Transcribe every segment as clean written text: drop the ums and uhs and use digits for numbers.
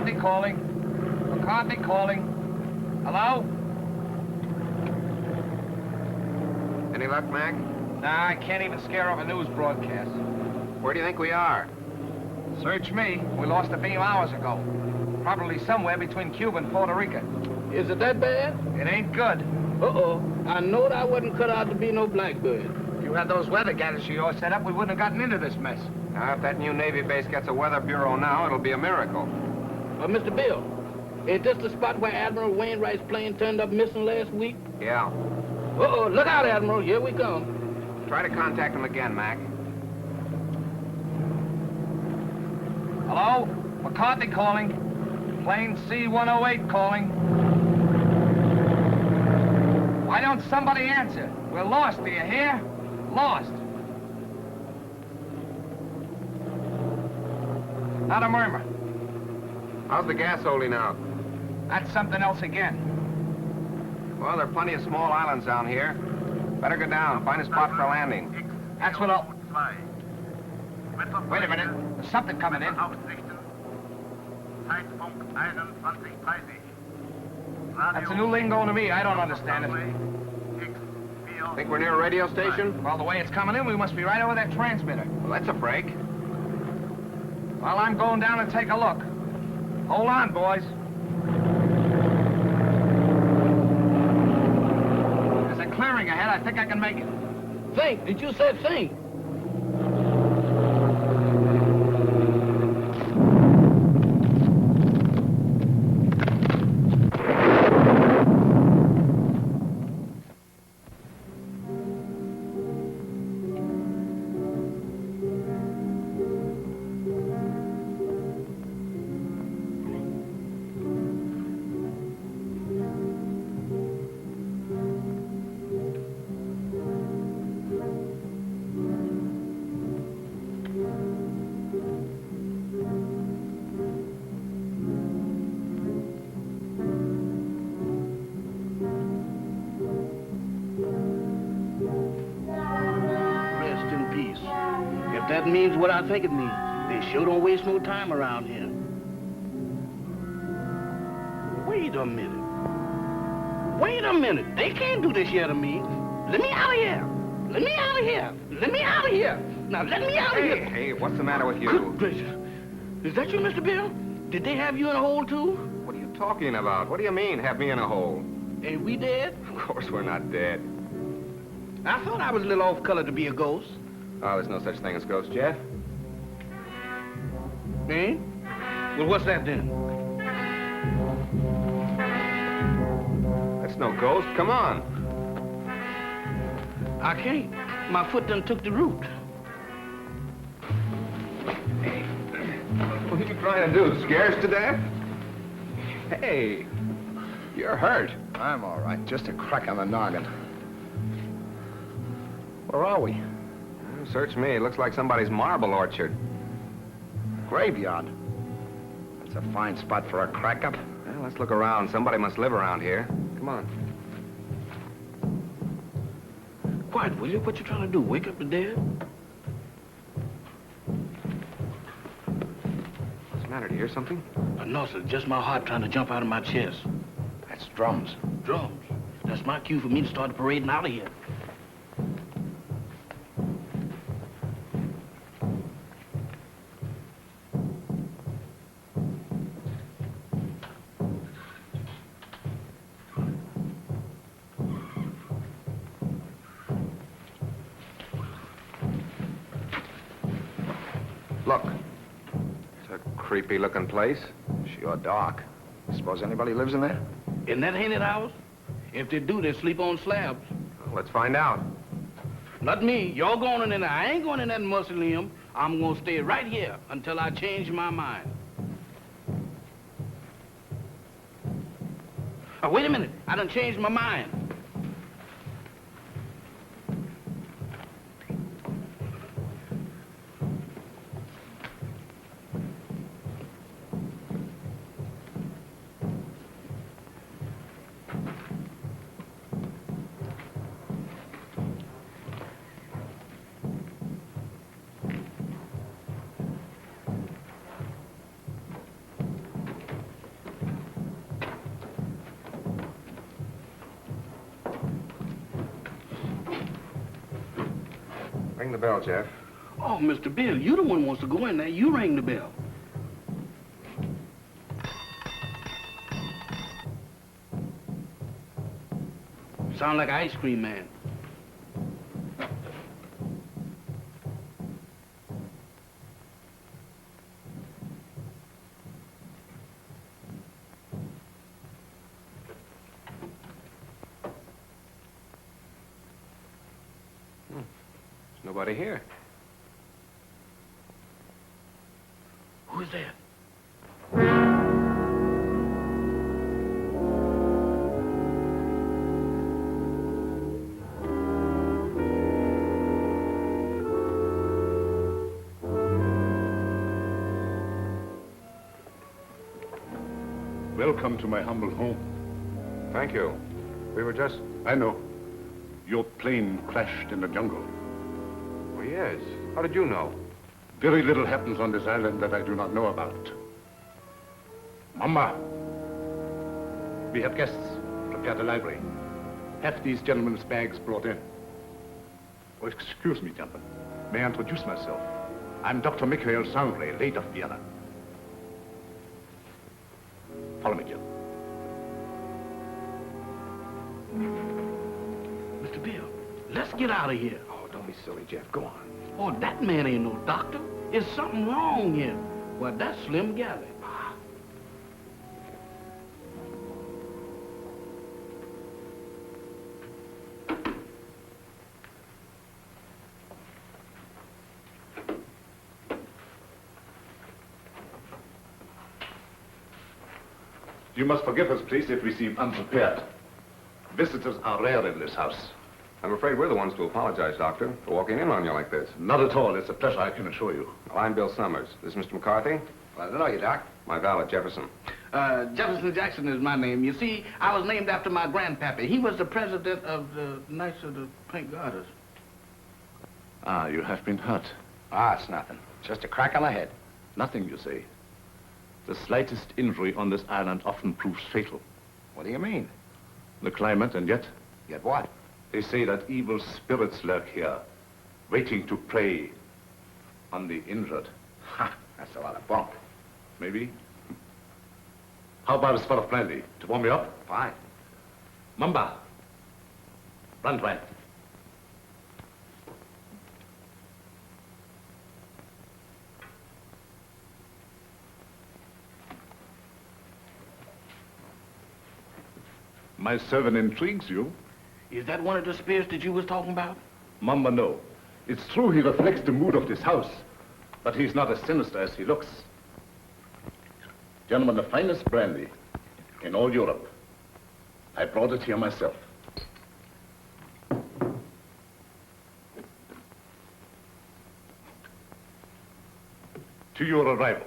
McCarthy calling. McCarthy calling. Hello? Any luck, Mac? Nah, I can't even scare off a news broadcast. Where do you think we are? Search me. We lost a beam hours ago. Probably somewhere between Cuba and Puerto Rico. Is it that bad? It ain't good. Uh-oh. I knowed I wasn't cut out to be no blackbird. If you had those weather gadgets of yours set up, we wouldn't have gotten into this mess. Now, if that new Navy base gets a weather bureau now, it'll be a miracle. Mr. Bill, is this the spot where Admiral Wainwright's plane turned up missing last week? Yeah. Uh-oh, look out, Admiral. Here we come. Try to contact him again, Mac. Hello? McCarthy calling. Plane C-108 calling. Why don't somebody answer? We're lost, do you hear? Lost. Not a murmur. How's the gas holding out? That's something else again. Well, there are plenty of small islands down here. Better go down, find a spot for landing. That's what I'll... Wait a minute. There's something coming in. That's a new lingo to me. I don't understand it. Think we're near a radio station? Well, the way it's coming in, we must be right over that transmitter. Well, that's a break. Well, I'm going down and take a look. Hold on, boys. There's a clearing ahead. I think I can make it. Think. Did you say think? That means what I think it means. They sure don't waste no time around here. Wait a minute. Wait a minute. They can't do this here to me. Let me out of here. Let me out of here. Let me out of here. Now, let me out of here. Hey, what's the matter with you? Good gracious. Is that you, Mr. Bill? Did they have you in a hole, too? What are you talking about? What do you mean, have me in a hole? Ain't we dead? Of course we're not dead. I thought I was a little off color to be a ghost. Oh, there's no such thing as ghosts, Jeff. Eh? Well, what's that then? That's no ghost. Come on. I can't. My foot done took the root. Hey, what are you trying to do? Scare us to death? Hey, you're hurt. I'm all right. Just a crack on the noggin. Where are we? Search me. It looks like somebody's marble orchard. Graveyard. That's a fine spot for a crack-up. Well, let's look around. Somebody must live around here. Come on. Quiet, will you? What you trying to do? Wake up the dead? What's the matter? Do you hear something? No, sir. Just my heart trying to jump out of my chest. That's drums. Drums. That's my cue for me to start parading out of here. Look. It's a creepy-looking place. Sure dark. Suppose anybody lives in there? Isn't that haunted house? If they do, they sleep on slabs. Well, let's find out. Not me. You're going in there. I ain't going in that mausoleum. I'm going to stay right here until I change my mind. Oh, wait a minute. I done changed my mind. bell, Jeff. Oh, Mr. Bill, you the one who wants to go in there. You ring the bell. Sound like an ice cream man. There's nobody here. Who's that? Welcome to my humble home. Thank you. We were just... I know. Your plane crashed in the jungle. Oh, yes. How did you know? Very little happens on this island that I do not know about. Mama, we have guests. Prepare the library. Have these gentlemen's bags brought in. Oh, excuse me, gentlemen. May I introduce myself? I'm Dr. Michael Sangre, late of Vienna. Follow me, Jill. Mr. Bill, let's get out of here. Oh, don't be silly, Jeff. Go on. Oh, that man ain't no doctor. There's something wrong here. Well, that's Slim Galley. You must forgive us, please, if we seem unprepared. Visitors are rare in this house. I'm afraid we're the ones to apologize, Doctor, for walking in on you like this. Not at all. It's a pleasure, I can assure you. Well, I'm Bill Summers. This is Mr. McCarthy. Glad to know you, Doc. My valet, Jefferson. Jefferson Jackson is my name. You see, I was named after my grandpappy. He was the president of the Knights of the Pink Garters. Ah, you have been hurt. Ah, it's nothing. Just a crack on the head. Nothing, you say. The slightest injury on this island often proves fatal. What do you mean? The climate, and yet, Yet what? they say that evil spirits lurk here, waiting to prey on the injured. Ha! That's a lot of bunk. Maybe. How about a spot of brandy to warm you up? Fine. Mamba, Brandwein. My servant intrigues you. Is that one of the spirits that you was talking about? Mamba, no. It's true he reflects the mood of this house, but he's not as sinister as he looks. Gentlemen, the finest brandy in all Europe. I brought it here myself. To your arrival.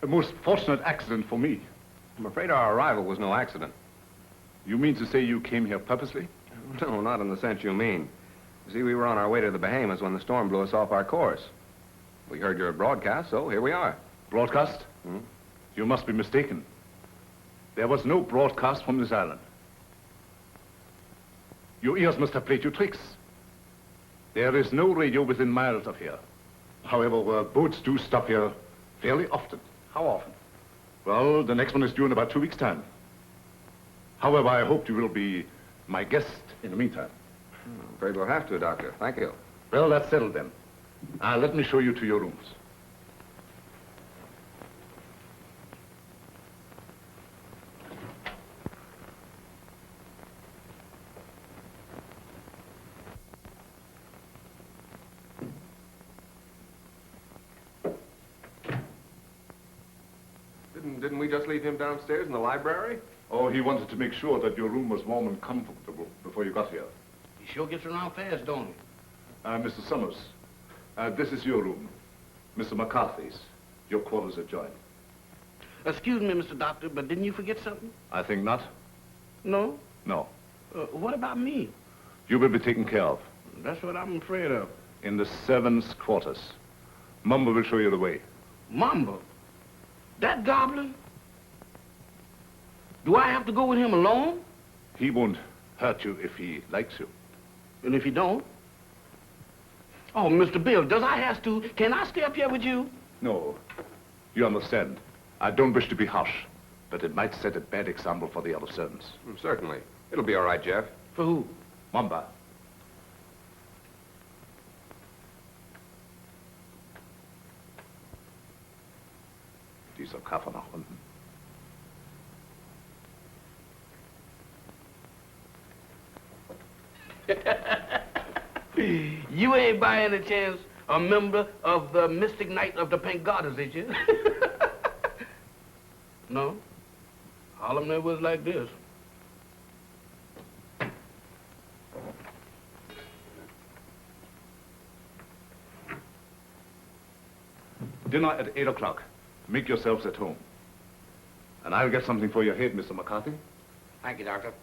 A most fortunate accident for me. I'm afraid our arrival was no accident. You mean to say you came here purposely? No, not in the sense you mean. You see, we were on our way to the Bahamas when the storm blew us off our course. We heard your broadcast, so here we are. Broadcast? Hmm? You must be mistaken. There was no broadcast from this island. Your ears must have played you tricks. There is no radio within miles of here. However, boats do stop here fairly often. How often? Well, the next one is due in about 2 weeks' time. However, I hope you will be my guest in the meantime. I'm afraid we'll have to, Doctor. Thank you. Well, that's settled then. Let me show you to your rooms. Didn't we just leave him downstairs in the library? Oh, he wanted to make sure that your room was warm and comfortable before you got here. He sure gets around fast, don't he? Mr. Summers, this is your room. Mr. McCarthy's. Your quarters adjoin. Excuse me, Mr. Doctor, but didn't you forget something? I think not. No? No. What about me? You will be taken care of. That's what I'm afraid of. In the servants' quarters. Mumba will show you the way. Mamba? That goblin? Do I have to go with him alone? He won't hurt you if he likes you. And if he don't? Oh, Mr. Bill, does I have to? Can I stay up here with you? No. You understand. I don't wish to be harsh, but it might set a bad example for the other servants. Certainly. It'll be all right, Jeff. For who? Mamba. Dieser Koffer nach unten. You ain't by any chance a member of the Mystic Knight of the Pink Goddess, is you? No? Harlem never was like this. Dinner at 8 o'clock. Make yourselves at home. And I'll get something for your head, Mr. McCarthy. Thank you, Doctor.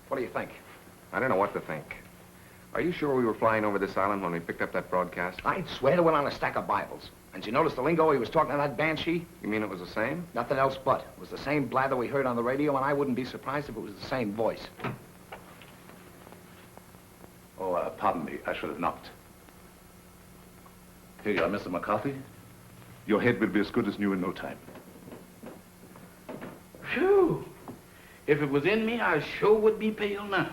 What do you think? I don't know what to think. Are you sure we were flying over this island when we picked up that broadcast? I'd swear to it on a stack of Bibles. And you notice the lingo he was talking to that banshee? You mean it was the same? Nothing else but. It was the same blather we heard on the radio, and I wouldn't be surprised if it was the same voice. Oh, pardon me. I should have knocked. Here you are, Mr. McCarthy. Your head will be as good as new in no time. Phew. If it was in me, I sure would be pale now.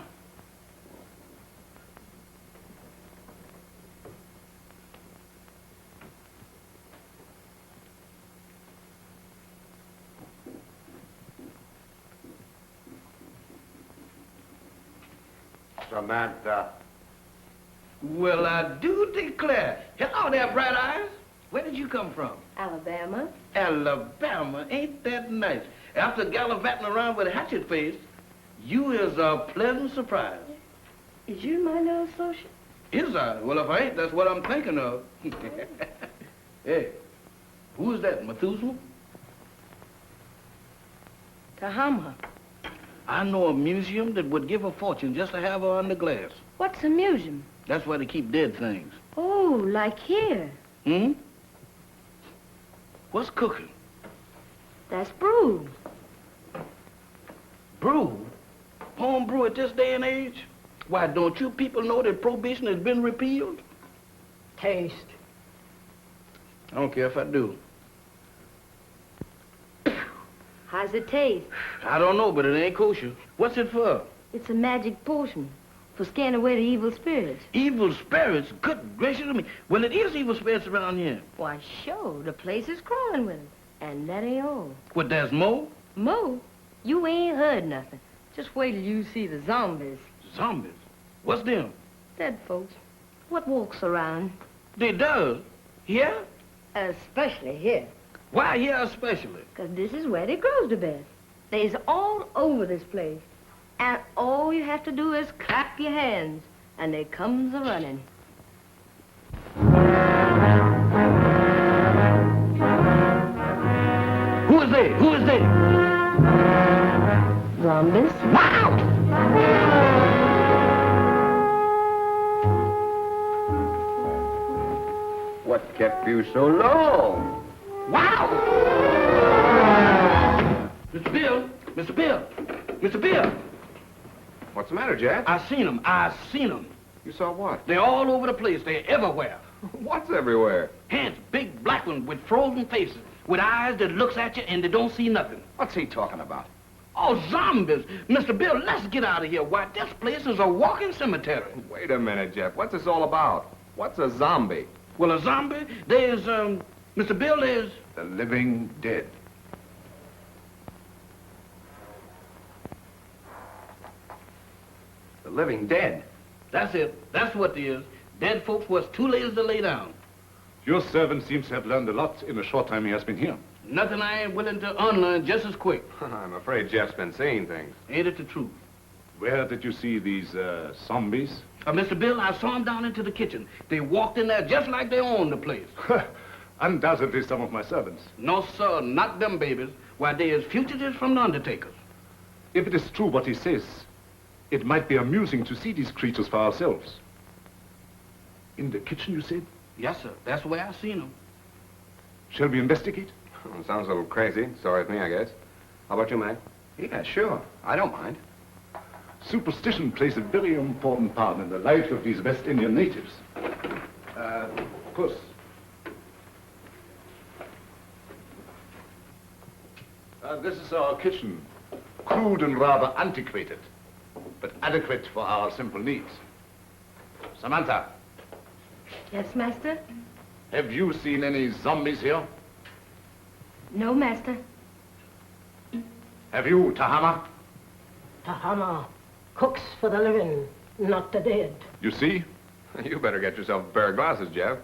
Samantha. Well, I do declare. Hello there, Bright Eyes. Where did you come from? Alabama. Alabama. Ain't that nice? After gallivanting around with a hatchet face, you is a pleasant surprise. Is you my new associate? Is I? Well, if I ain't, that's what I'm thinking of. Hey, who is that, Methuselah? Tahama. I know a museum that would give a fortune just to have her under glass. What's a museum? That's where they keep dead things. Oh, like here. Hmm? What's cooking? That's brew. Brew? Home brew at this day and age? Why, don't you people know that prohibition has been repealed? Taste. I don't care if I do. How's it taste? I don't know, but it ain't kosher. What's it for? It's a magic potion for scaring away the evil spirits. Evil spirits? Good gracious of me. Well, it is evil spirits around here. Why, sure, the place is crawling with them. And that ain't all. What, there's more? Mo, you ain't heard nothing. Just wait till you see the zombies. Zombies? What's them? Dead folks. What walks around? They does? Here? Especially here. Why here especially? 'Cause this is where they grows the best. They's all over this place. And all you have to do is clap your hands, and they comes a-running. Who is they? Who is they? Zombies. Wow! What kept you so long? Wow! Mr. Bill! Mr. Bill! Mr. Bill! What's the matter, Jeff? I seen them. I seen them. You saw what? They're all over the place. They're everywhere. What's everywhere? Hands, big black ones with frozen faces, with eyes that looks at you and they don't see nothing. What's he talking about? Oh, zombies! Mr. Bill, let's get out of here. Why, this place is a walking cemetery. Wait a minute, Jeff. What's this all about? What's a zombie? Well, a zombie, there's, Mr. Bill, there's... The living dead. The living dead. That's it. That's what they is. Dead folks was too lazy to lay down. Your servant seems to have learned a lot in the short time he has been here. Nothing I ain't willing to unlearn just as quick. I'm afraid Jeff's been seeing things. Ain't it the truth? Where did you see these, zombies? Mr. Bill, I saw them down into the kitchen. They walked in there just like they owned the place. Undoubtedly some of my servants. No, sir, not them babies. Why, they is fugitives from the undertakers. If it is true what he says, it might be amusing to see these creatures for ourselves. In the kitchen, you said? Yes, sir. That's the way I seen him. Shall we investigate? Well, sounds a little crazy. Sorry with me, I guess. How about you, Mac? Yeah, sure. I don't mind. Superstition plays a very important part in the life of these West Indian natives. Puss. This is our kitchen. Crude and rather antiquated, but adequate for our simple needs. Samantha, Yes, master? have you seen any zombies here? No, master. Have you, Tahama? Tahama cooks for the living, not the dead. You see? You better get yourself a pair of glasses, Jeff.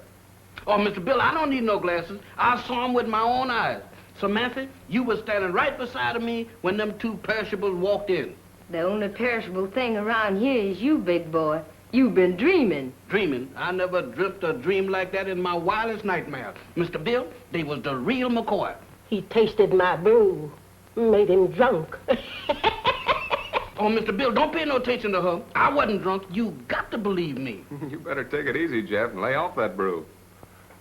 Oh, Mr. Bill, I don't need no glasses. I saw him with my own eyes. Samantha, you was standing right beside of me when them two perishables walked in. The only perishable thing around here is you, big boy. You've been dreaming. Dreaming? I never dreamt a dream like that in my wildest nightmare. Mr. Bill, they was the real McCoy. He tasted my brew, made him drunk. Oh, Mr. Bill, don't pay no attention to her. I wasn't drunk. You got to believe me. You better take it easy, Jeff, and lay off that brew.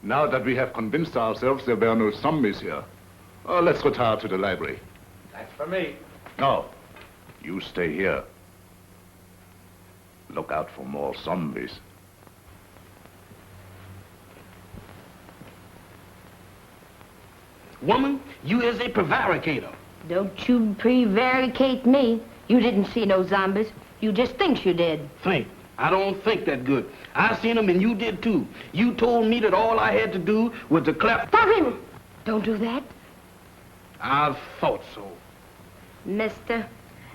Now that we have convinced ourselves there were no zombies here, let's retire to the library. That's for me. No, you stay here. Look out for more zombies. Woman, you is a prevaricator. Don't you prevaricate me. You didn't see no zombies. You just think you did. Think. I don't think that good. I seen them and you did too. You told me that all I had to do was to clap. Stop him! Don't do that. I thought so. Mister,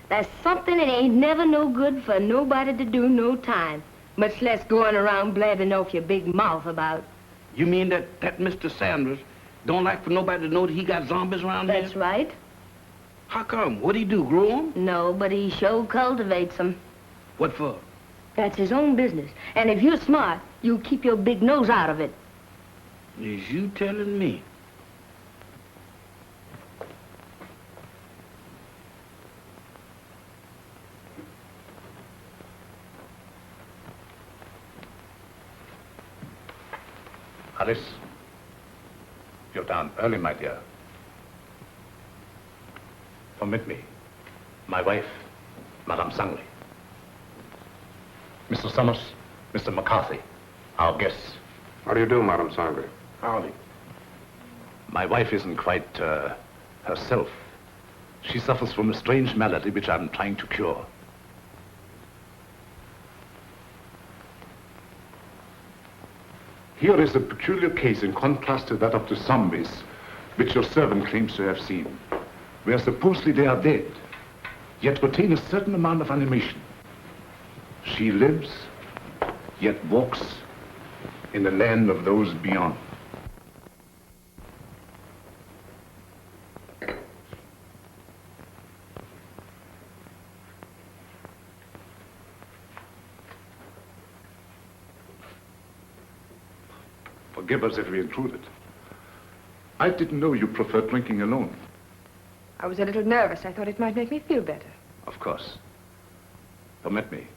there's something that ain't never no good for nobody to do no time, much less going around blabbing off your big mouth about. You mean that Mr. Sanders don't like for nobody to know that he got zombies around That's here? right. How come? What'd he do, grow them? No, but he sure cultivates them. What for? That's his own business. And if you're smart, you'll keep your big nose out of it. Is you telling me? Alice, you're down early, my dear. Permit me. My wife, Madame Sangley. Mr. Summers, Mr. McCarthy, our guests. How do you do, Madame Sangley? Howdy. My wife isn't quite, herself. She suffers from a strange malady which I'm trying to cure. Here is a peculiar case in contrast to that of the zombies, which your servant claims to have seen, where supposedly they are dead, yet retain a certain amount of animation. She lives, yet walks in the land of those beyond. Forgive us if we intruded. I didn't know you preferred drinking alone. I was a little nervous. I thought it might make me feel better. Of course. Permit me.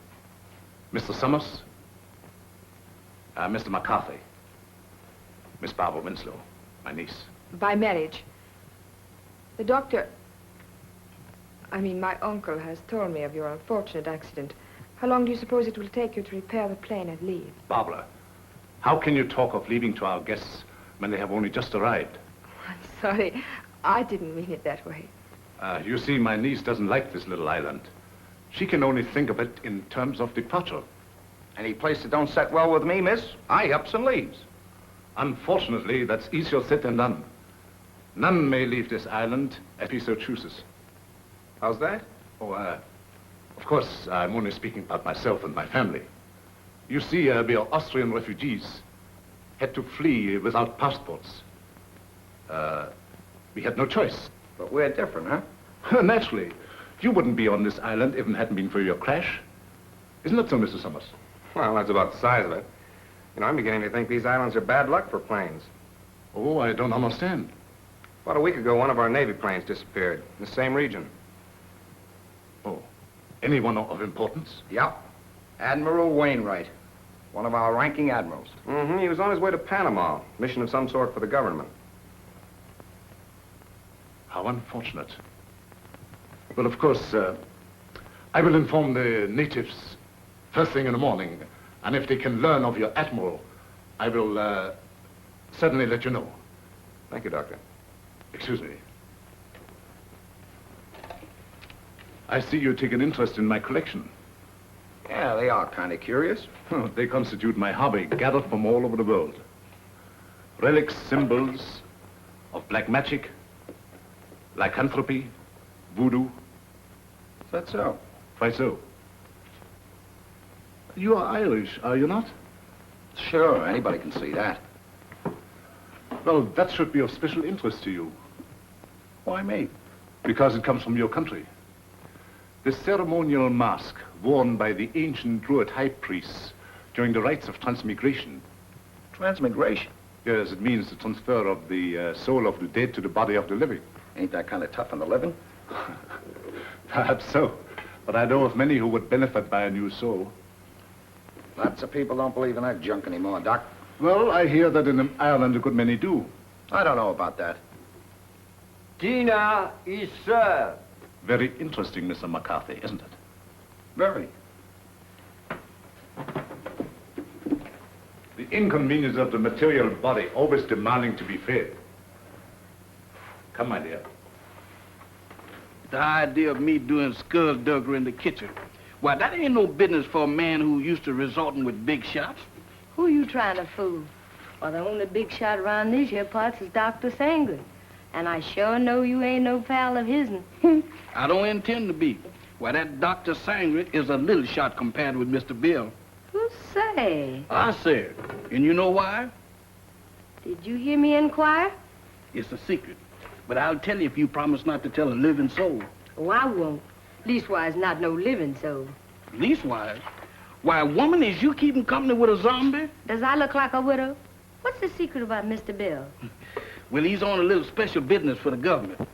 Mr. Summers, Mr. McCarthy, Miss Barbara Winslow, my niece. By marriage. The doctor... my uncle has told me of your unfortunate accident. How long do you suppose it will take you to repair the plane and leave? Barbara, how can you talk of leaving to our guests when they have only just arrived? I'm sorry. I didn't mean it that way. You see, my niece doesn't like this little island. She can only think of it in terms of departure. Any place that don't set well with me, miss, I ups and leaves. Unfortunately, that's easier said than done. None may leave this island if he so chooses. How's that? Oh, of course, I'm only speaking about myself and my family. You see, we are Austrian refugees, had to flee without passports. We had no choice. But we're different, huh? Naturally. You wouldn't be on this island if it hadn't been for your crash. Isn't that so, Mr. Summers? Well, that's about the size of it. You know, I'm beginning to think these islands are bad luck for planes. Oh, I don't understand. About a week ago, one of our Navy planes disappeared in the same region. Oh, anyone of importance? Yep. Admiral Wainwright. One of our ranking admirals. Mm-hmm. He was on his way to Panama. Mission of some sort for the government. How unfortunate. Well, of course, I will inform the natives first thing in the morning. And if they can learn of your admiral, I will certainly let you know. Thank you, Doctor. Excuse me. I see you take an interest in my collection. Yeah, they are kind of curious. They constitute my hobby, gathered from all over the world. Relics, symbols of black magic, lycanthropy, voodoo. Is that so? Why so? You are Irish, are you not? Sure, anybody can see that. Well, that should be of special interest to you. Why me? Because it comes from your country. The ceremonial mask worn by the ancient Druid high priests during the rites of transmigration. Transmigration? Yes, it means the transfer of the soul of the dead to the body of the living. Ain't that kind of tough on the living? Perhaps so. But I know of many who would benefit by a new soul. Lots of people don't believe in that junk anymore, Doc. Well, I hear that in Ireland a good many do. I don't know about that. Dinner is served. Very interesting, Mr. McCarthy, isn't it? Very. The inconvenience of the material body always demanding to be fed. Come, my dear. The idea of me doing skullduggery in the kitchen. Why, that ain't no business for a man who used to resorting with big shots. Who you trying to fool? Well, the only big shot around these here parts is Dr. Sangley. And I sure know you ain't no pal of his'n. I don't intend to be. Why, that Dr. Sangley is a little shot compared with Mr. Bill. Who say? I said. And you know why? Did you hear me inquire? It's a secret. But I'll tell you if you promise not to tell a living soul. Oh, I won't. Leastwise, not no living soul. Leastwise? Why, woman, is you keeping company with a zombie? Does I look like a widow? What's the secret about Mr. Bill? Well, he's on a little special business for the government.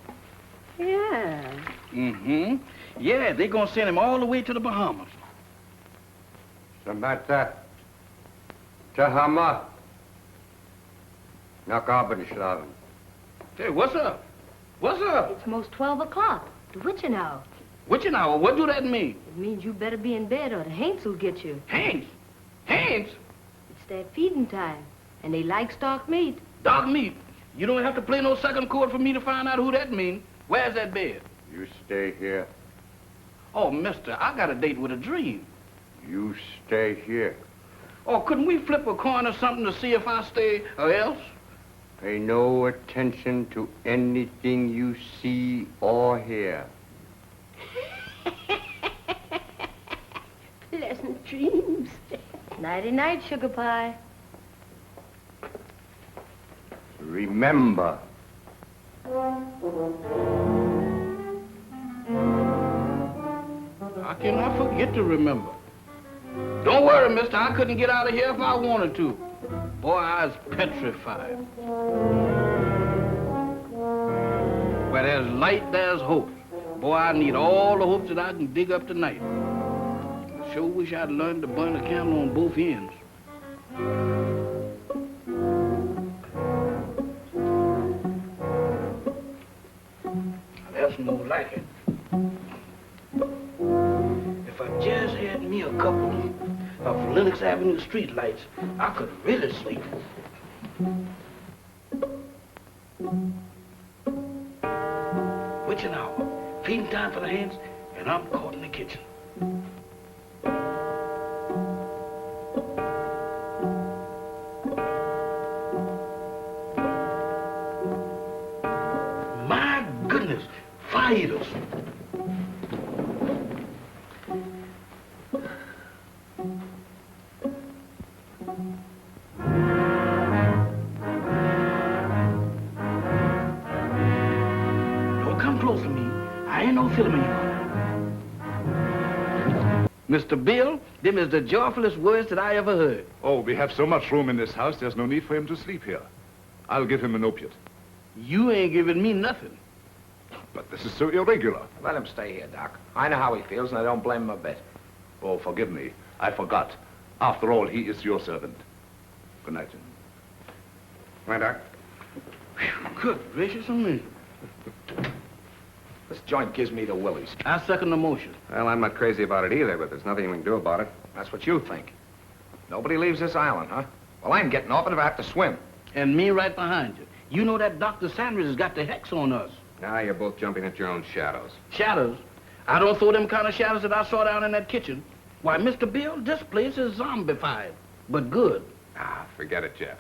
Yeah. Mm-hmm. Yeah, they're gonna send him all the way to the Bahamas. Samantha. Tahama. Nakabanislaven. Hey, what's up? What's up? It's most 12 o'clock. The witching hour. Witching hour? What do that mean? It means you better be in bed or the Haints will get you. Haints? Haints? It's their feeding time, and they like stock meat. Dog meat. You don't have to play no second chord for me to find out who that means. Where's that bed? You stay here. Oh, mister, I got a date with a dream. You stay here. Oh, couldn't we flip a coin or something to see if I stay or else? Pay no attention to anything you see or hear. Pleasant dreams. Nighty-night, sugar pie. Remember. How can I forget to remember? Don't worry, mister. I couldn't get out of here if I wanted to. Boy, I was petrified. Where there's light, there's hope. Boy, I need all the hopes that I can dig up tonight. I sure wish I'd learned to burn a candle on both ends. That's more like it. If I just had me a couple of Lenox Avenue streetlights, I could really sleep. Witching hour, feeding time for the hands, and I'm caught in the kitchen. My goodness, fighters. Don't come close to me. I ain't no filming you. Mr. Bill, them is the joyfulest words that I ever heard. Oh, we have so much room in this house, there's no need for him to sleep here. I'll give him an opiate. You ain't giving me nothing. But this is so irregular. Let him stay here, Doc. I know how he feels, and I don't blame him a bit. Oh, forgive me. I forgot. After all, he is your servant. Good night, Jim. Right, Doc. Good gracious of me. This joint gives me the willies. I second the motion. Well, I'm not crazy about it either, but there's nothing we can do about it. That's what you think. Nobody leaves this island, huh? Well, I'm getting off it if I have to swim. And me right behind you. You know that Dr. Sanders has got the hex on us. Now you're both jumping at your own shadows. Shadows? I don't throw them kind of shadows that I saw down in that kitchen. Why, Mr. Bill, this place is zombified, but good. Ah, forget it, Jeff.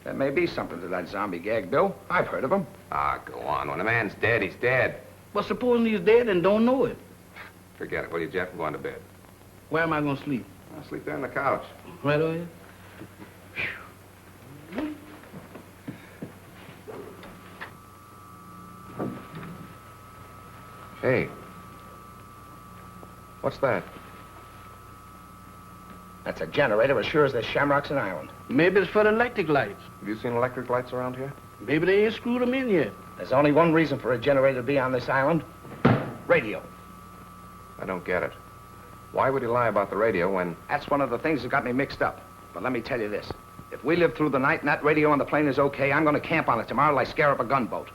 There may be something to that zombie gag, Bill. I've heard of them. Ah, go on. When a man's dead, he's dead. But supposing he's dead and don't know it, Forget it, will you, Jeff? I'm going to bed. where am I going to sleep? I'll sleep there on the couch. Right over here? Hey. What's that? That's a generator as sure as there's shamrocks in Ireland. Maybe it's for the electric lights. Have you seen electric lights around here? Maybe they ain't screwed them in yet. There's only one reason for a generator to be on this island. Radio. I don't get it. Why would he lie about the radio when... That's one of the things that got me mixed up. But let me tell you this. If we live through the night and that radio on the plane is okay, I'm going to camp on it tomorrow like scare up a gunboat.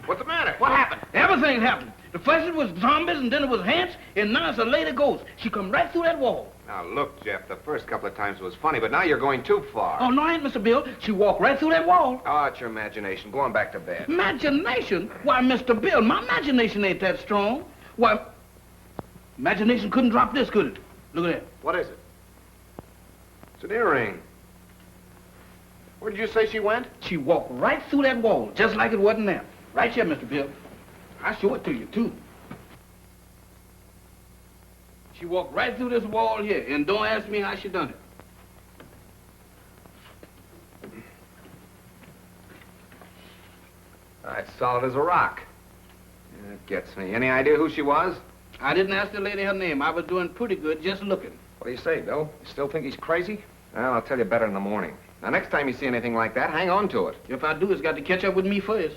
What's the matter? What happened? Everything happened. The first it was zombies, and then it was ants, and now it's a lady ghost. She come right through that wall. Now, look, Jeff, the first couple of times was funny, but now you're going too far. Oh, no, I ain't, Mr. Bill. She walked right through that wall. Oh, it's your imagination. Go on back to bed. Imagination? Why, Mr. Bill, my imagination ain't that strong. Why, imagination couldn't drop this, could it? Look at that. What is it? It's an earring. Where did you say she went? She walked right through that wall, just like it wasn't there. Right here, Mr. Bill. I'll show it to you, too. She walked right through this wall here, and don't ask me how she done it. It's solid as a rock. It gets me. Any idea who she was? I didn't ask the lady her name. I was doing pretty good just looking. What do you say, Bill? You still think he's crazy? Well, I'll tell you better in the morning. Now, next time you see anything like that, hang on to it. If I do, it's got to catch up with me first.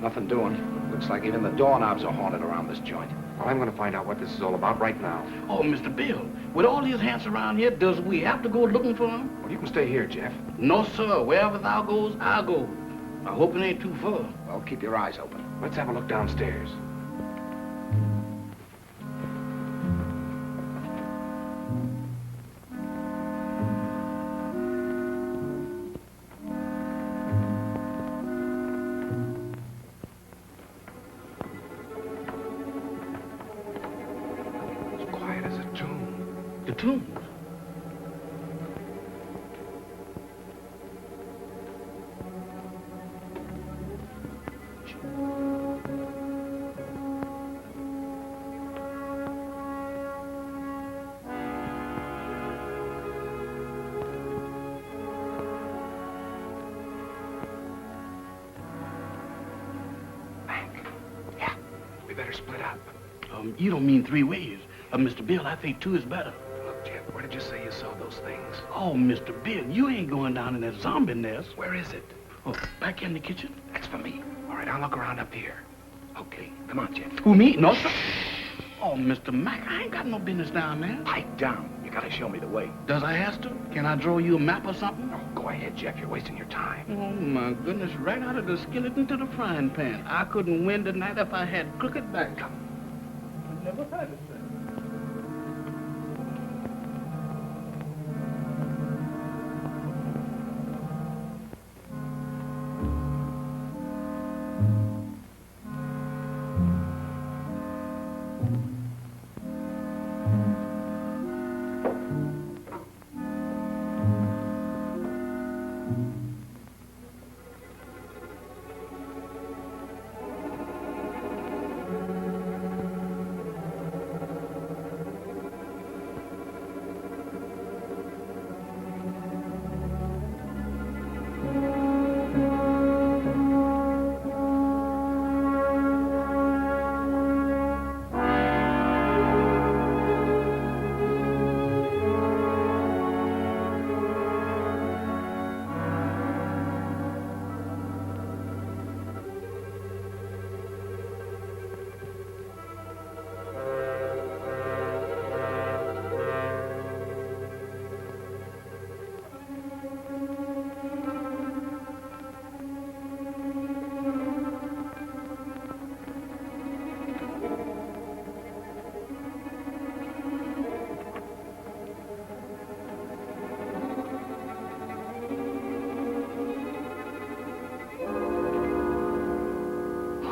Nothing doing. Looks like even the doorknobs are haunted around this joint. Well, I'm going to find out what this is all about right now. Oh, Mr. Bill, with all these hands around here, does we have to go looking for them? Well, you can stay here, Jeff. No, sir. Wherever thou goes, I'll go. I hope it ain't too far. Well, keep your eyes open. Let's have a look downstairs. The tombs. We better split up. You don't mean 3 ways. Mr. Bill, I think 2 is better. Look, Jeff, Where did you say you saw those things? Oh, Mr. Bill, you ain't going down in that zombie nest. Where is it? Oh, back in the kitchen? That's for me. All right, I'll look around up here. Okay, come on, Jeff. Who, me? No, sir. Oh, Mr. Mac, I ain't got no business down there. Pipe down. You gotta show me the way. Does I have to? Can I draw you a map or something? Oh, go ahead, Jeff. You're wasting your time. Oh, my goodness, right out of the skillet into the frying pan. I couldn't win tonight if I had crooked back. Come. I never had it, sir.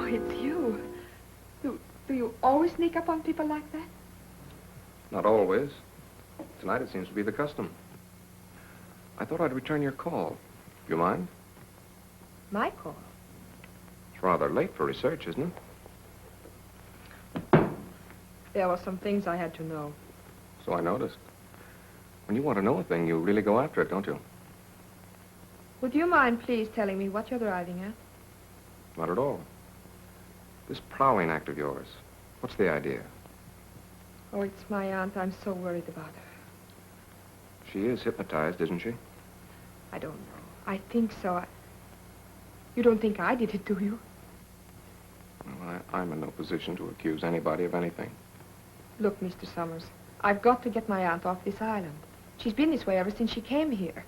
It's you. Do you always sneak up on people like that? Not always. Tonight it seems to be the custom. I thought I'd return your call. Do you mind? My call? It's rather late for research, isn't it? There were some things I had to know. So I noticed. When you want to know a thing, you really go after it, don't you? Would you mind please telling me what you're driving at? Not at all. This prowling act of yours, what's the idea? Oh, it's my aunt. I'm so worried about her. She is hypnotized, isn't she? I don't know. I think so. You don't think I did it, do you? Well, I'm in no position to accuse anybody of anything. Look, Mr. Summers, I've got to get my aunt off this island. She's been this way ever since she came here.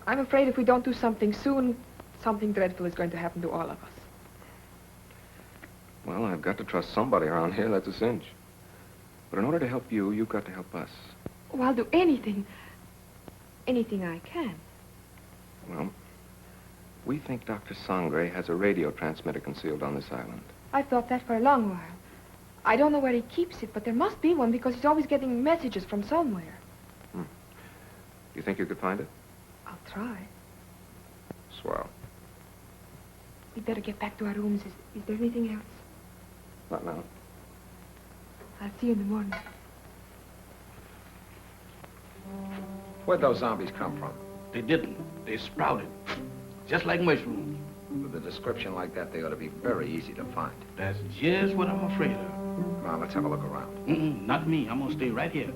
I'm afraid if we don't do something soon, something dreadful is going to happen to all of us. Well, I've got to trust somebody around here, that's a cinch. But in order to help you, you've got to help us. Oh, I'll do anything I can. Well, we think Dr. Sangre has a radio transmitter concealed on this island. I've thought that for a long while. I don't know where he keeps it, but there must be one because he's always getting messages from somewhere. You think you could find it? I'll try. Swell. We'd better get back to our rooms. Is there anything else? Not now. I'll see you in the morning. Where'd those zombies come from? They didn't. They sprouted. Just like mushrooms. With a description like that, they ought to be very easy to find. That's just what I'm afraid of. Come on, let's have a look around. Not me. I'm gonna stay right here.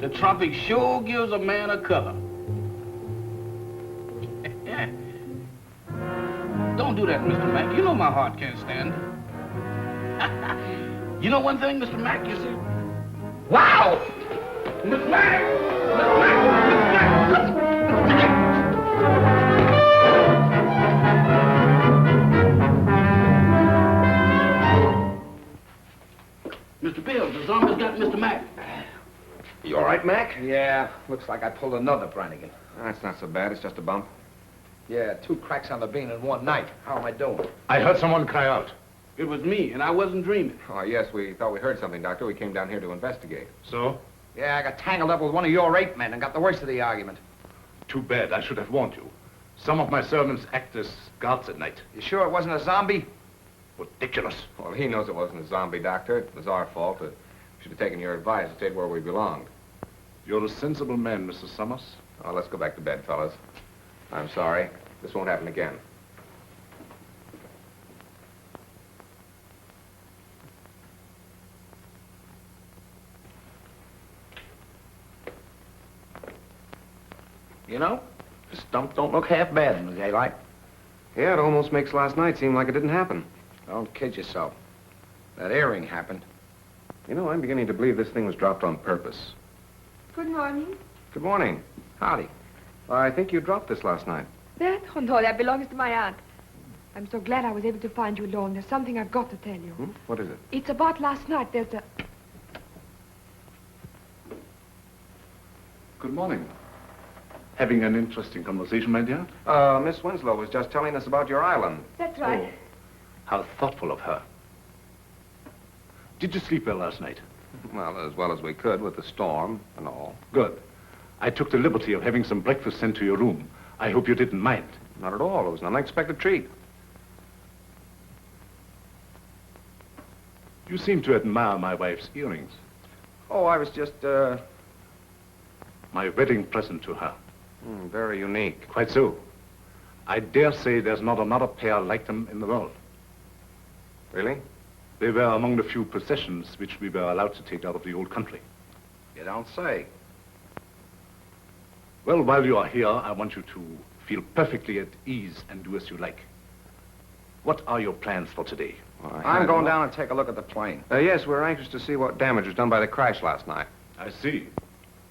The tropic sure gives a man a color. Don't do that, Mr. Mack. You know my heart can't stand it. You know one thing, Mr. Mack, you see? Wow! Mr. Mack! Mr. Mack! Mr. Bill, the zombies got Mr. Mack. You all right, Mac? Yeah, looks like I pulled another Brannigan. That's not so bad. It's just a bump. Yeah, 2 cracks on the bean in one night. How am I doing? I heard someone cry out. It was me, and I wasn't dreaming. Oh, yes, we thought we heard something, Doctor. We came down here to investigate. So? Yeah, I got tangled up with one of your 8 men and got the worst of the argument. Too bad. I should have warned you. Some of my servants act as guards at night. You sure it wasn't a zombie? Ridiculous. Well, he knows it wasn't a zombie, Doctor. It was our fault. Should have taken your advice and stayed where we belonged. You're a sensible man, Mr. Summers. Oh, let's go back to bed, fellas. I'm sorry. This won't happen again. You know, this dump don't look half bad in the daylight. Yeah, it almost makes last night seem like it didn't happen. Don't kid yourself. That earring happened. You know, I'm beginning to believe this thing was dropped on purpose. Good morning. Good morning. Howdy. I think you dropped this last night. That? Oh, no, that belongs to my aunt. I'm so glad I was able to find you alone. There's something I've got to tell you. Hmm? What is it? It's about last night. There's a... Good morning. Having an interesting conversation, my dear? Miss Winslow was just telling us about your island. That's right. Oh, how thoughtful of her. Did you sleep well last night? Well as we could with the storm and all. Good. I took the liberty of having some breakfast sent to your room. I hope you didn't mind. Not at all. It was an unexpected treat. You seem to admire my wife's earrings. Oh, I was just, My wedding present to her. very unique. Quite so. I dare say there's not another pair like them in the world. Really? They were among the few possessions which we were allowed to take out of the old country. You don't say. Well, while you are here, I want you to feel perfectly at ease and do as you like. What are your plans for today? I'm going down and take a look at the plane. Yes, we're anxious to see what damage was done by the crash last night. I see.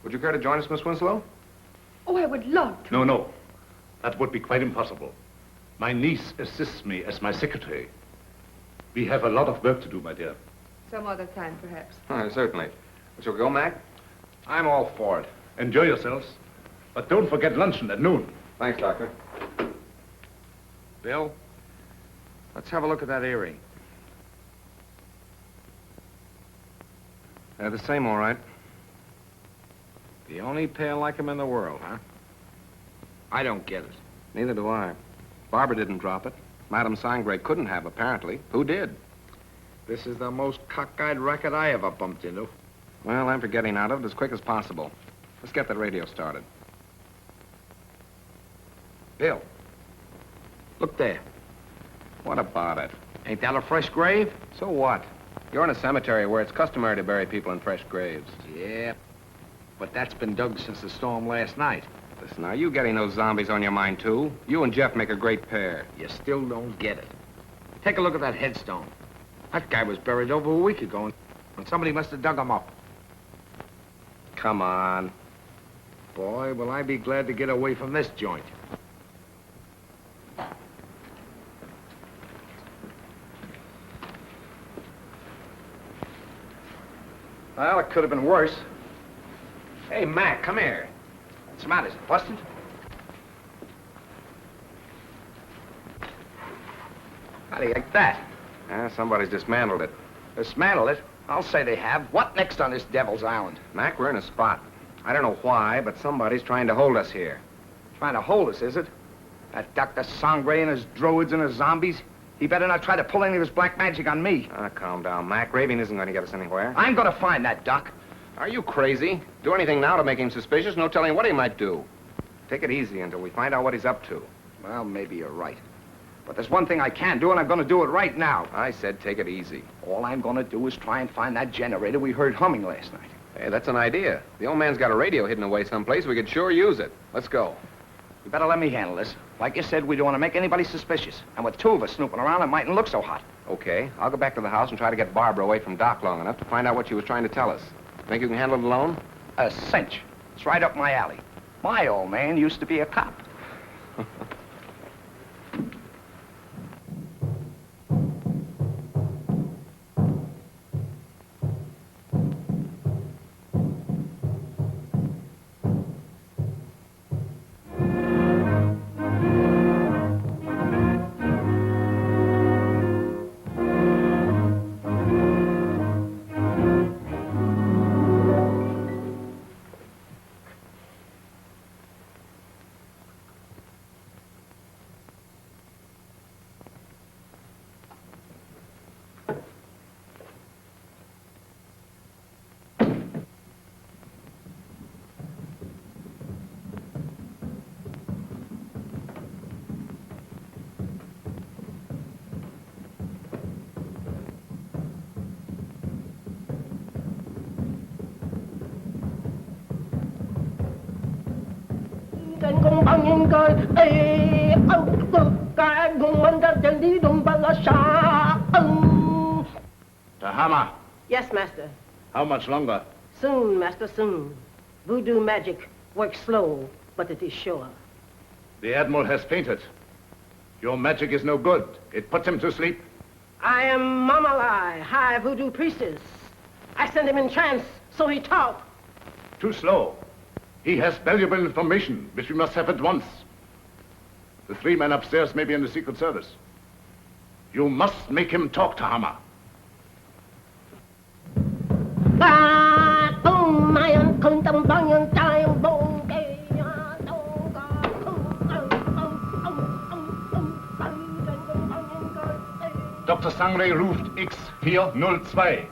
Would you care to join us, Miss Winslow? Oh, I would love to. No. That would be quite impossible. My niece assists me as my secretary. We have a lot of work to do, my dear. Some other time, perhaps. Certainly. Shall we go, Mac? I'm all for it. Enjoy yourselves. But don't forget luncheon at noon. Thanks, Doctor. Bill, let's have a look at that earring. They're the same, all right. The only pair like him in the world, huh? I don't get it. Neither do I. Barbara didn't drop it. Madame Sangre couldn't have, apparently. Who did? This is the most cockeyed racket I ever bumped into. Well, I'm for getting out of it as quick as possible. Let's get that radio started. Bill, look there. What about it? Ain't that a fresh grave? So what? You're in a cemetery where it's customary to bury people in fresh graves. Yeah, but that's been dug since the storm last night. Listen, are you getting those zombies on your mind, too? You and Jeff make a great pair. You still don't get it. Take a look at that headstone. That guy was buried over a week ago, and somebody must have dug him up. Come on. Boy, will I be glad to get away from this joint. Well, it could have been worse. Hey, Mac, come here. What's the matter? Is it busted? How do you like that? Somebody's dismantled it. Dismantle it? I'll say they have. What next on this Devil's Island? Mac, we're in a spot. I don't know why, but somebody's trying to hold us here. Trying to hold us, is it? That Dr. Sangre and his druids and his zombies? He better not try to pull any of his black magic on me. Calm down, Mac. Raving isn't going to get us anywhere. I'm gonna find that Doc. Are you crazy? Do anything now to make him suspicious? No telling what he might do. Take it easy until we find out what he's up to. Well, maybe you're right. But there's one thing I can do, and I'm gonna do it right now. I said take it easy. All I'm gonna do is try and find that generator we heard humming last night. Hey, that's an idea. The old man's got a radio hidden away someplace. We could sure use it. Let's go. You better let me handle this. Like you said, we don't want to make anybody suspicious. And with two of us snooping around, it mightn't look so hot. Okay. I'll go back to the house and try to get Barbara away from Doc long enough to find out what she was trying to tell us. Think you can handle it alone? A cinch. It's right up my alley. My old man used to be a cop. Tahama, Yes, master. how much longer? Soon, master, soon. Voodoo magic works slow, but it is sure. The Admiral has fainted. Your magic is no good. It puts him to sleep. I am Mamalai, high voodoo priestess. I sent him in trance, so he talk. Too slow. He has valuable information, which we must have at once. The 3 men upstairs may be in the Secret Service. You must make him talk, Tahama. Dr. Sangre ruft X402.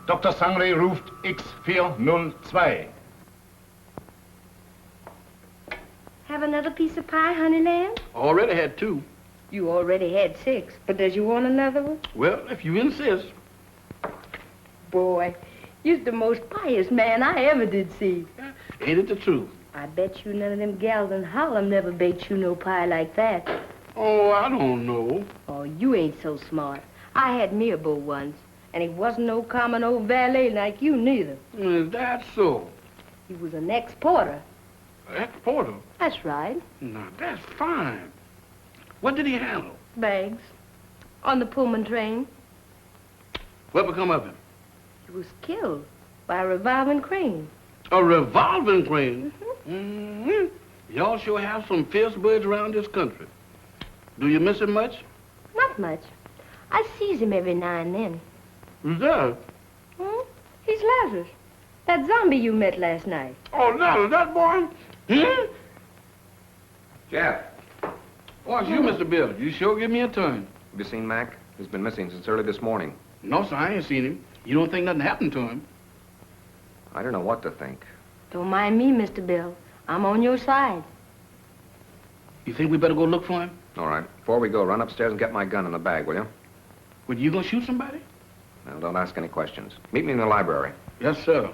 Dr. Sangre ruft X402. Have another piece of pie, honey lamb? Already had 2. You already had 6, but does you want another one? Well, if you insist. Boy, you're the most pious man I ever did see. Ain't it the truth? I bet you none of them gals in Harlem never baked you no pie like that. Oh, I don't know. Oh, you ain't so smart. I had me a beau once, and he wasn't no common old valet like you neither. Is that so? He was an ex-porter. Ex-porter? That's right. Now, that's fine. What did he handle? Bags. On the Pullman train. What become of him? He was killed by a revolving crane. A revolving crane? Mm-hmm. Y'all sure have some fierce birds around this country. Do you miss him much? Not much. I sees him every now and then. Who's that? He's Lazarus. That zombie you met last night. Oh, Lazarus, that boy? Jeff, Oh, it's you, Mr. Bill. You sure give me a turn. have you seen Mac? He's been missing since early this morning. No, sir, I ain't seen him. You don't think nothing happened to him? I don't know what to think. Don't mind me, Mr. Bill. I'm on your side. You think we better go look for him? All right. Before we go, run upstairs and get my gun in the bag, will you? Well, you gonna shoot somebody? Now, don't ask any questions. Meet me in the library. Yes, sir.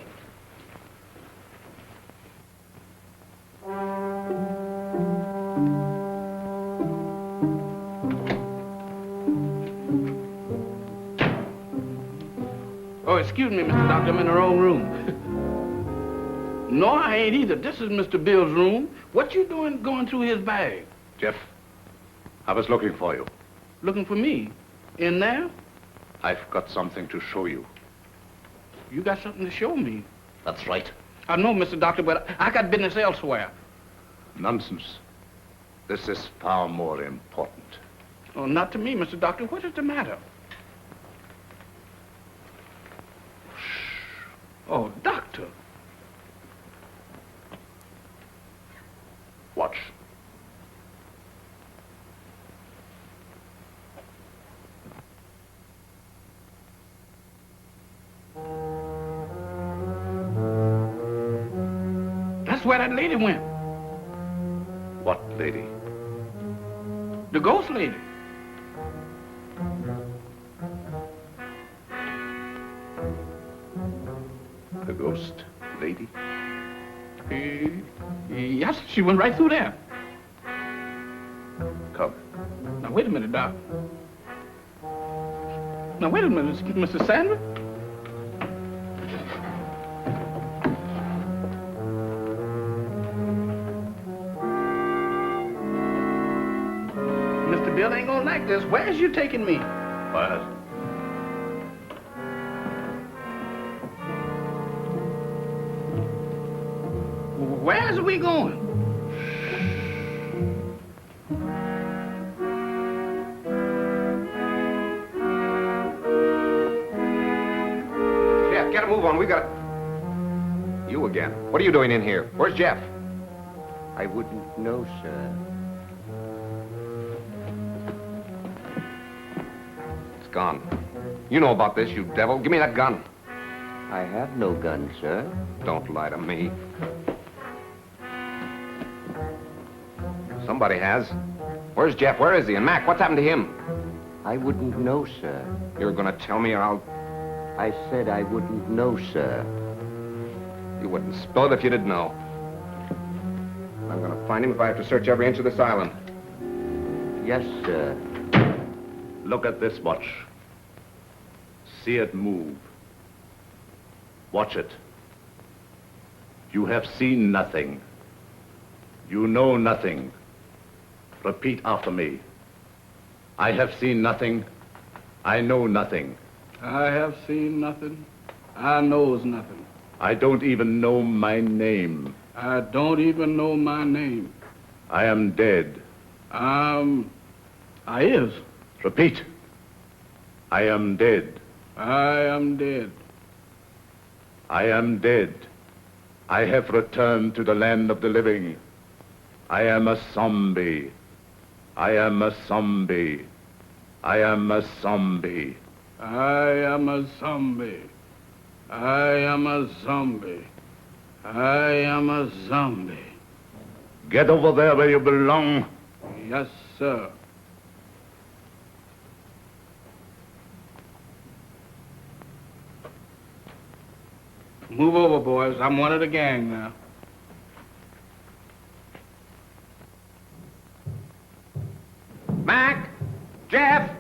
Oh, excuse me, Mr. Doctor, I'm in the wrong room. No, I ain't either. This is Mr. Bill's room. What you doing going through his bag? Jeff, I was looking for you. Looking for me? In there? I've got something to show you. You got something to show me. That's right. I know, Mr. Doctor, but I got business elsewhere. Nonsense. This is far more important. Oh, not to me, Mr. Doctor. What is the matter? Oh, Doctor. Watch. That's where that lady went. What lady? The ghost lady. The ghost lady? Yes, she went right through there. Come. Now, wait a minute, Doc. Now, wait a minute, Mr. Sandra. Mr. Bill ain't gonna like this. Where's you taking me? Quiet. Where's we going? Jeff, get a move on. We got... You again. What are you doing in here? Where's Jeff? I wouldn't know, sir. It's gone. You know about this, you devil. Give me that gun. I have no gun, sir. Don't lie to me. Somebody has. Where's Jeff? Where is he? And Mac, what's happened to him? I wouldn't know, sir. You're gonna tell me or I'll... I said I wouldn't know, sir. You wouldn't spill it if you didn't know. I'm gonna find him if I have to search every inch of this island. Yes, sir. Look at this watch. See it move. Watch it. You have seen nothing. You know nothing. Repeat after me. I have seen nothing. I know nothing. I have seen nothing. I knows nothing. I don't even know my name. I don't even know my name. I am dead. I is. Repeat. I am dead. I am dead. I am dead. I have returned to the land of the living. I am a zombie. I am a zombie. I am a zombie. I am a zombie. I am a zombie. I am a zombie. Get over there where you belong. Yes, sir. Move over, boys. I'm one of the gang now. Mac! Jeff!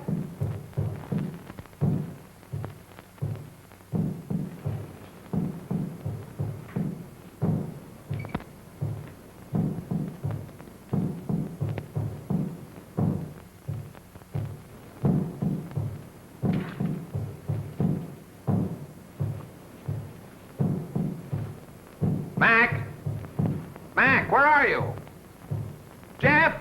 Mac! Mac, where are you? Jeff!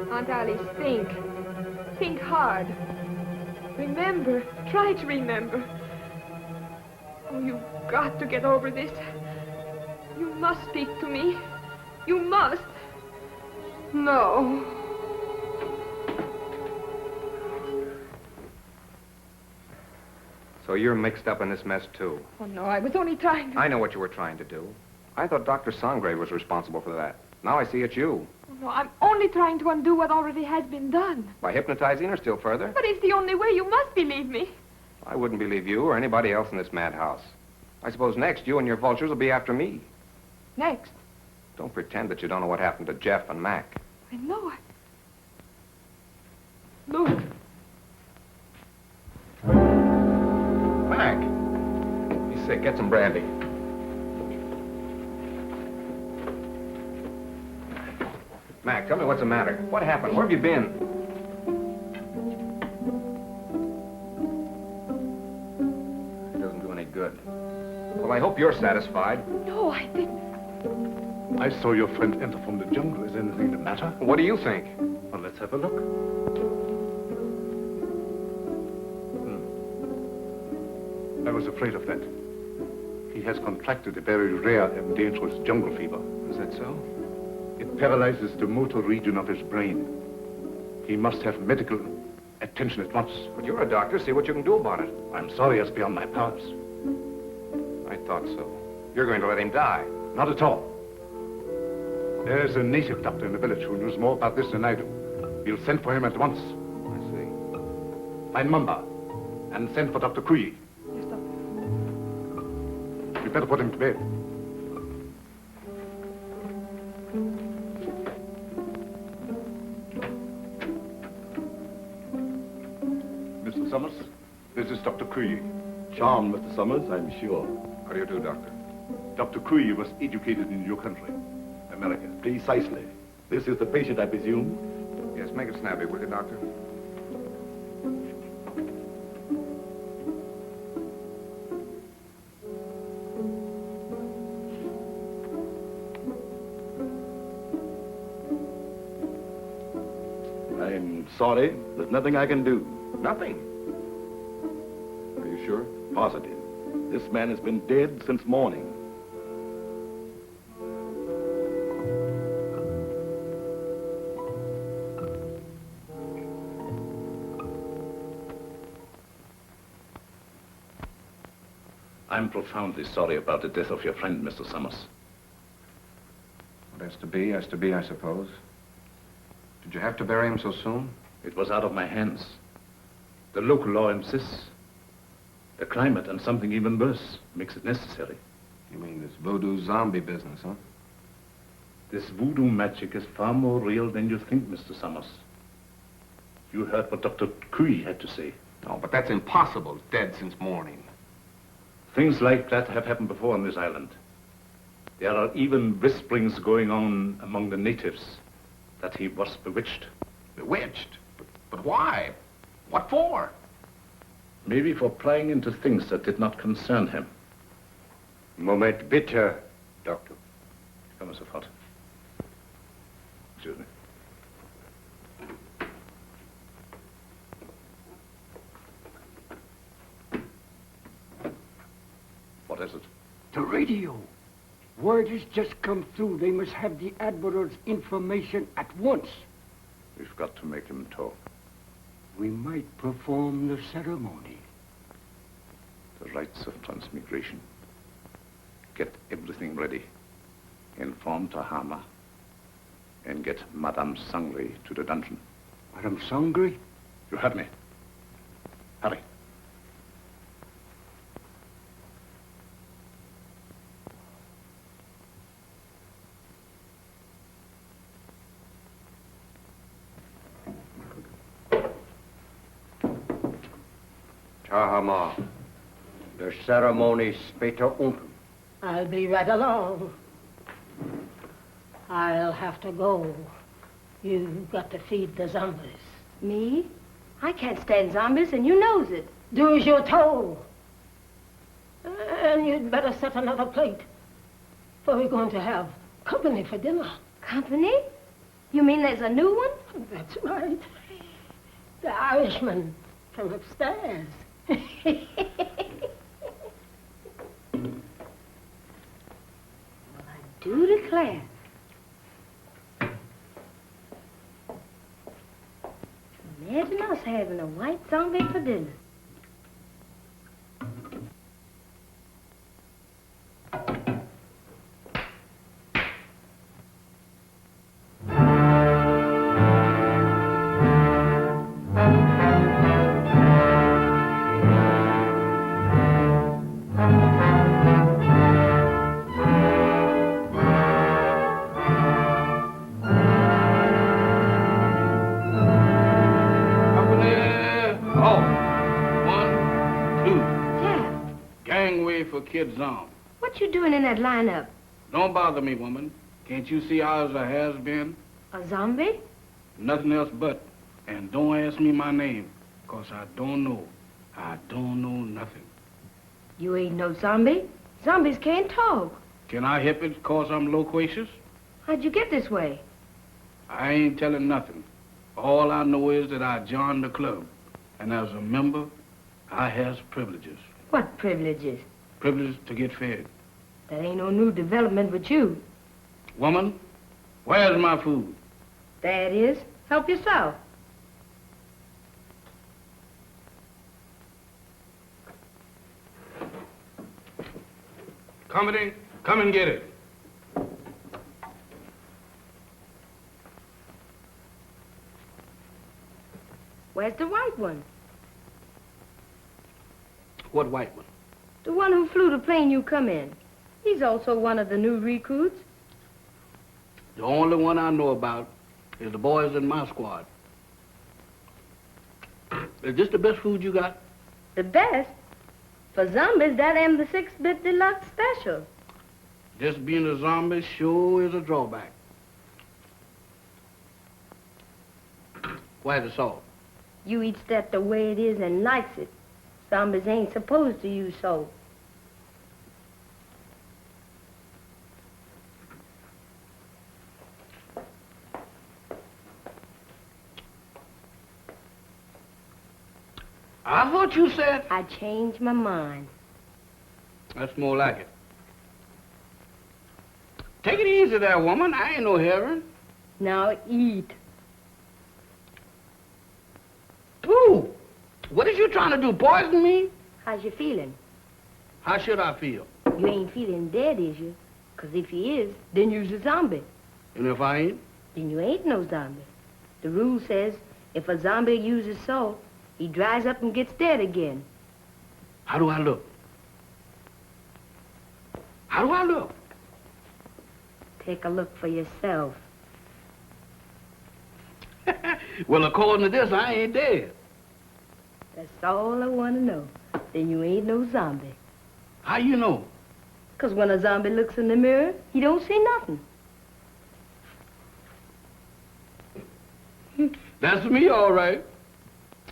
Aunt Alice, think. Think hard. Remember. Try to remember. Oh, you've got to get over this. You must speak to me. You must. No. So you're mixed up in this mess, too. Oh, no, I was only trying to... I know what you were trying to do. I thought Dr. Sangre was responsible for that. Now I see it's you. Oh, no, I'm only trying to undo what already has been done. By hypnotizing her still further? But it's the only way. You must believe me. I wouldn't believe you or anybody else in this madhouse. I suppose next you and your vultures will be after me. Next. Don't pretend that you don't know what happened to Jeff and Mac. I know it. Look. Mac! He's sick. Get some brandy. Mac, tell me what's the matter. What happened? Where have you been? It doesn't do any good. Well, I hope you're satisfied. No, I didn't. I saw your friend enter from the jungle. Is anything the matter? What do you think? Well, let's have a look. I was afraid of that. He has contracted a very rare and dangerous jungle fever. Is that so? It paralyzes the motor region of his brain. He must have medical attention at once. But you're a doctor. See what you can do about it. I'm sorry, it's beyond my powers. I thought so. You're going to let him die. Not at all. There's a native doctor in the village who knows more about this than I do. We'll send for him at once. I see. Find Mamba and send for Dr. Kuyi. Yes, Doctor. You better put him to bed. Mr. Summers, this is Dr. Kuyi. Charmed, Mr. Summers, I'm sure. How do you do, Doctor? Dr. Kuyi was educated in your country, America. Precisely. This is the patient, I presume? Yes, make it snappy, will you, Doctor? I'm sorry. There's nothing I can do. Nothing. Are you sure? Positive. This man has been dead since morning. I'm profoundly sorry about the death of your friend, Mr. Summers. What has to be, I suppose. Did you have to bury him so soon? It was out of my hands. The local law insists. The climate and something even worse makes it necessary. You mean this voodoo zombie business, huh? This voodoo magic is far more real than you think, Mr. Summers. You heard what Dr. Cui had to say. No, but that's impossible. He's dead since morning. Things like that have happened before on this island. There are even whisperings going on among the natives that he was bewitched. Bewitched? But why? What for? Maybe for prying into things that did not concern him. Moment bitte, Doctor. Come sofort. Excuse me. What is it? The radio. Word has just come through. They must have the Admiral's information at once. We've got to make him talk. We might perform the ceremony. The rites of transmigration. Get everything ready. Inform Tahama. And get Madame Sangre to the dungeon. Madame Sangre? You heard me. Hurry. Tahama, the ceremony später unten. I'll be right along. I'll have to go. You've got to feed the zombies. Me? I can't stand zombies, and you knows it. Do as you're told. And you'd better set another plate, for we're going to have company for dinner. Company? You mean there's a new one? That's right. The Irishman from upstairs. Well, I do declare. Imagine us having a white zombie for dinner. Kid Zom. What you doing in that lineup? Don't bother me, woman. Can't you see I was a has-been? A zombie? Nothing else but. And don't ask me my name, 'cause I don't know. I don't know nothing. You ain't no zombie. Zombies can't talk. Can I help it 'cause I'm loquacious? How'd you get this way? I ain't telling nothing. All I know is that I joined the club. And as a member, I has privileges. What privileges? Privilege to get fed. That ain't no new development with you. Woman, where's my food? There it is. Help yourself. Company, come and get it. Where's the white one? What white one? The one who flew the plane you come in. He's also one of the new recruits. The only one I know about is the boys in my squad. Is this the best food you got? The best? For zombies, that am the 6-bit deluxe special. Just being a zombie sure is a drawback. Where's the salt? You eats that the way it is and likes it. Zombies ain't supposed to use salt. I thought you said... I changed my mind. That's more like it. Take it easy there, woman. I ain't no heroin. Now eat. Ooh, what is you trying to do, poison me? How's you feeling? How should I feel? You ain't feeling dead, is you? 'Cause if you is, then you's a zombie. And if I ain't? Then you ain't no zombie. The rule says if a zombie uses salt, he dries up and gets dead again. How do I look? How do I look? Take a look for yourself. Well, according to this, I ain't dead. That's all I want to know. Then you ain't no zombie. How you know? 'Cause when a zombie looks in the mirror, he don't see nothing. That's me, all right.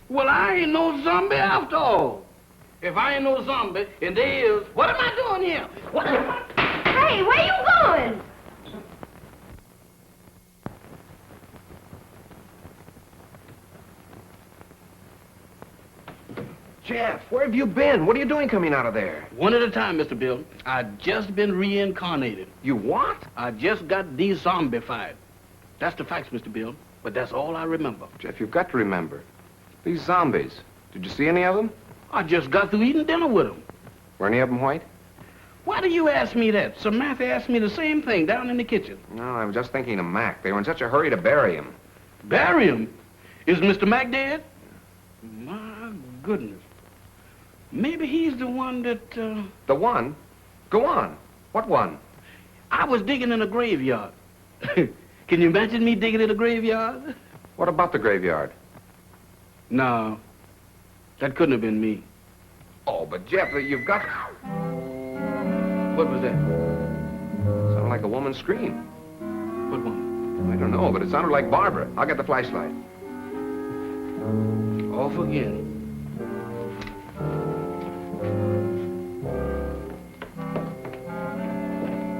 Well, I ain't no zombie after all. If I ain't no zombie, and there is, what am I doing here? What am I... Hey, where you going? Jeff, where have you been? What are you doing coming out of there? One at a time, Mr. Bill. I just been reincarnated. You what? I just got de-zombified. That's the facts, Mr. Bill. But that's all I remember. Jeff, you've got to remember. These zombies. Did you see any of them? I just got through eating dinner with them. Were any of them white? Why do you ask me that? Samantha asked me the same thing down in the kitchen. No, I was just thinking of Mac. They were in such a hurry to bury him. Bury him? Is Mr. Mac dead? My goodness. Maybe he's the one that, The one? Go on. What one? I was digging in a graveyard. Can you imagine me digging in a graveyard? What about the graveyard? No. That couldn't have been me. Oh, but Jeff, you've got... What was that? Sounded like a woman's scream. What one? I don't know, but it sounded like Barbara. I'll get the flashlight. Off again.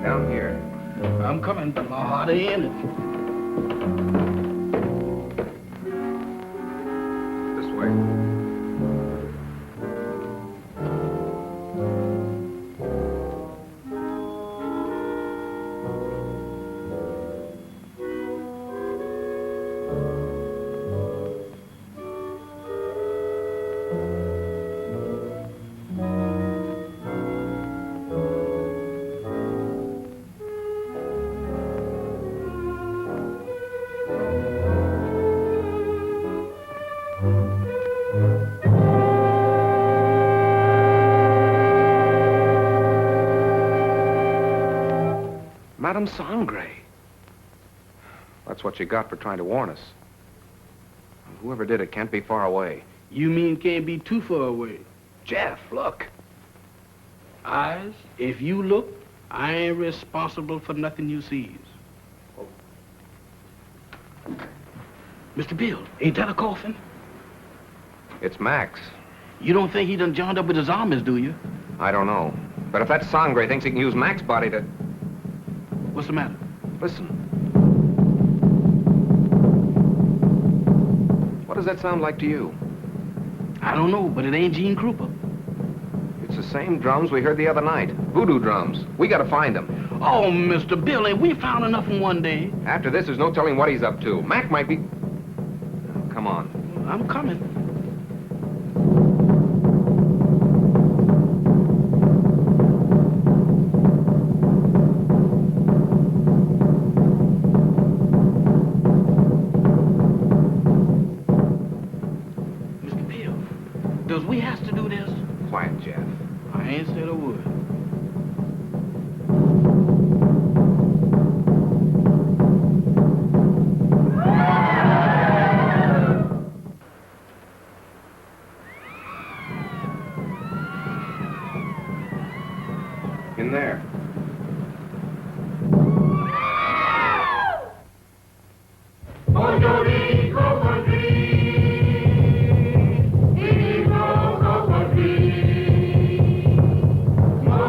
Down here. I'm coming, but my heart ain't in it. This way. Madame Sangre. That's what you got for trying to warn us. Whoever did it can't be far away. You mean can't be too far away? Jeff, look. Eyes, if you look, I ain't responsible for nothing you sees. Mr. Bill, ain't that a coffin? It's Max. You don't think he done joined up with the zombies, do you? I don't know. But if that Sangre thinks he can use Max's body to... What's the matter? Listen. What does that sound like to you? I don't know, but it ain't Gene Krupa. It's the same drums we heard the other night. Voodoo drums. We gotta find them. Oh, Mr. Bill, ain't we found enough in one day? After this, there's no telling what he's up to. Mac might be... Oh, come on. I'm coming. Mr. Bill, does we have to do this? Quiet, Jeff. I ain't said a word. In there. Go,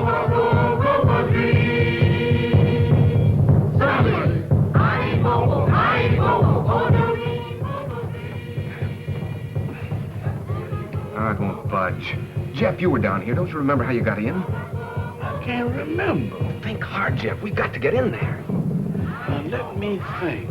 Oh, it won't budge. Jeff, you were down here. Don't you remember how you got in? I can't remember. Think hard, Jeff. We've got to get in there. Now, let me think.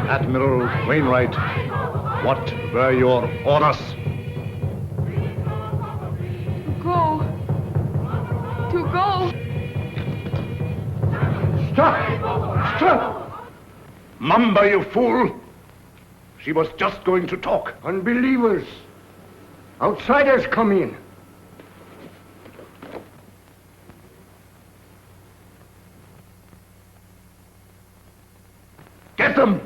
Admiral Wainwright, what were your orders? To go. Stop! Stop! Mamba, you fool! She was just going to talk. Unbelievers. Outsiders come in. Get them!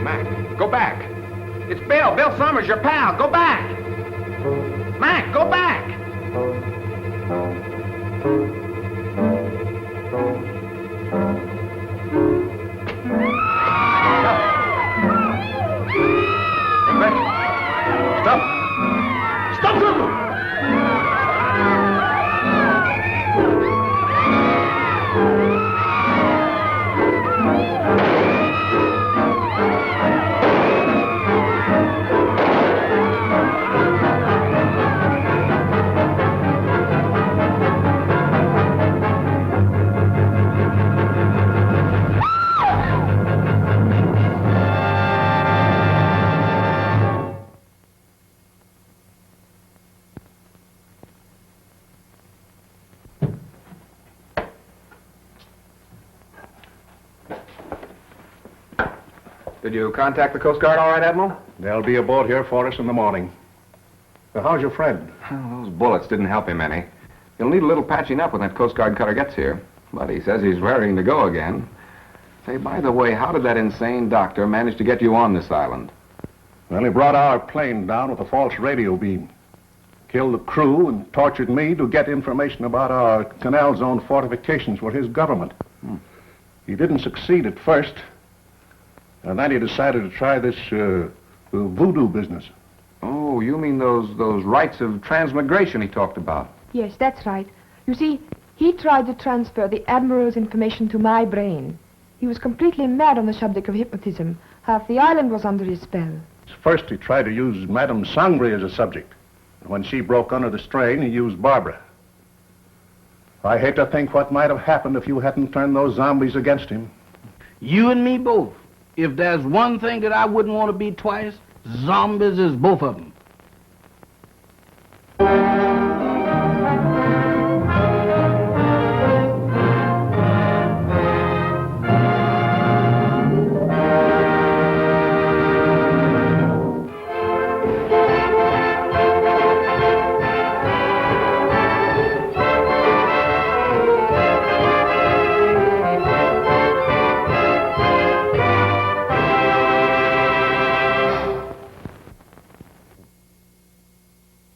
Mac, go back. It's Bill. Bill Summers, your pal. Go back. Mac, go back. Stop! Stop them! Did you contact the Coast Guard all right, Admiral? They'll be aboard here for us in the morning. So how's your friend? Well, those bullets didn't help him any. He'll need a little patching up when that Coast Guard cutter gets here. But he says he's raring to go again. Say, by the way, how did that insane doctor manage to get you on this island? Well, he brought our plane down with a false radio beam. Killed the crew and tortured me to get information about our canal zone fortifications for his government. He didn't succeed at first. And then he decided to try this voodoo business. Oh, you mean those rites of transmigration he talked about? Yes, that's right. You see, he tried to transfer the Admiral's information to my brain. He was completely mad on the subject of hypnotism. Half the island was under his spell. First, he tried to use Madame Sangre as a subject. When she broke under the strain, he used Barbara. I hate to think what might have happened if you hadn't turned those zombies against him. You and me both. If there's one thing that I wouldn't want to be twice, zombies is both of them.